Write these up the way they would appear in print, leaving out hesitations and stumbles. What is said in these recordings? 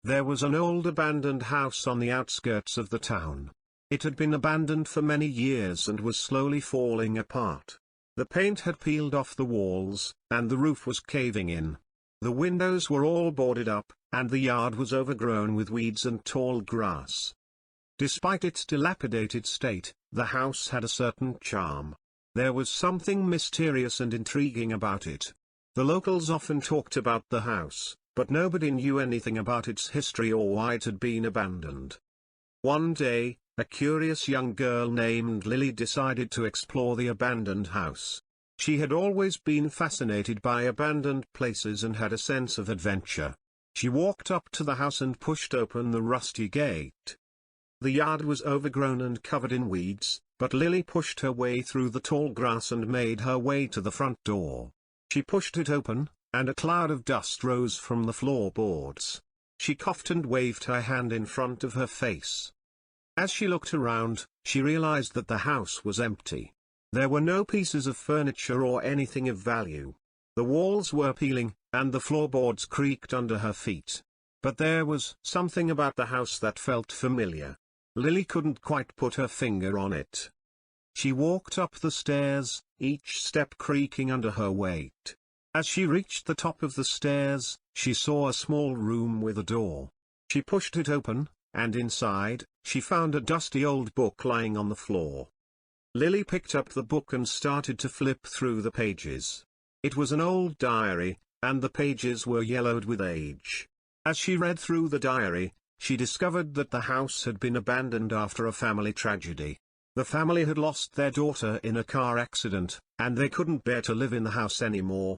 There was an old abandoned house on the outskirts of the town. It had been abandoned for many years and was slowly falling apart. The paint had peeled off the walls, and the roof was caving in. The windows were all boarded up, and the yard was overgrown with weeds and tall grass. Despite its dilapidated state, the house had a certain charm. There was something mysterious and intriguing about it. The locals often talked about the house, but nobody knew anything about its history or why it had been abandoned. One day, a curious young girl named Lily decided to explore the abandoned house. She had always been fascinated by abandoned places and had a sense of adventure. She walked up to the house and pushed open the rusty gate. The yard was overgrown and covered in weeds, but Lily pushed her way through the tall grass and made her way to the front door. She pushed it open, and a cloud of dust rose from the floorboards. She coughed and waved her hand in front of her face. As she looked around, she realized that the house was empty. There were no pieces of furniture or anything of value. The walls were peeling, and the floorboards creaked under her feet. But there was something about the house that felt familiar. Lily couldn't quite put her finger on it. She walked up the stairs, each step creaking under her weight. As she reached the top of the stairs, she saw a small room with a door. She pushed it open, and inside, she found a dusty old book lying on the floor. Lily picked up the book and started to flip through the pages. It was an old diary, and the pages were yellowed with age. As she read through the diary, she discovered that the house had been abandoned after a family tragedy. The family had lost their daughter in a car accident, and they couldn't bear to live in the house anymore.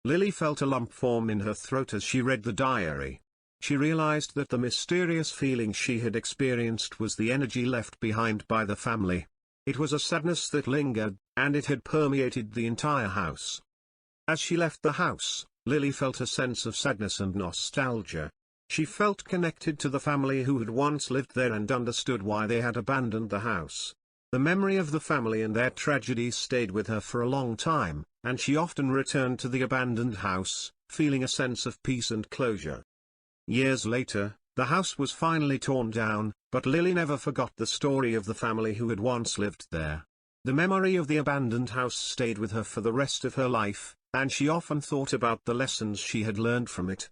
Lily felt a lump form in her throat as she read the diary. She realized that the mysterious feeling she had experienced was the energy left behind by the family. It was a sadness that lingered, and it had permeated the entire house. As she left the house, Lily felt a sense of sadness and nostalgia. She felt connected to the family who had once lived there and understood why they had abandoned the house. The memory of the family and their tragedy stayed with her for a long time, and she often returned to the abandoned house, feeling a sense of peace and closure. Years later, the house was finally torn down, but Lily never forgot the story of the family who had once lived there. The memory of the abandoned house stayed with her for the rest of her life, and she often thought about the lessons she had learned from it.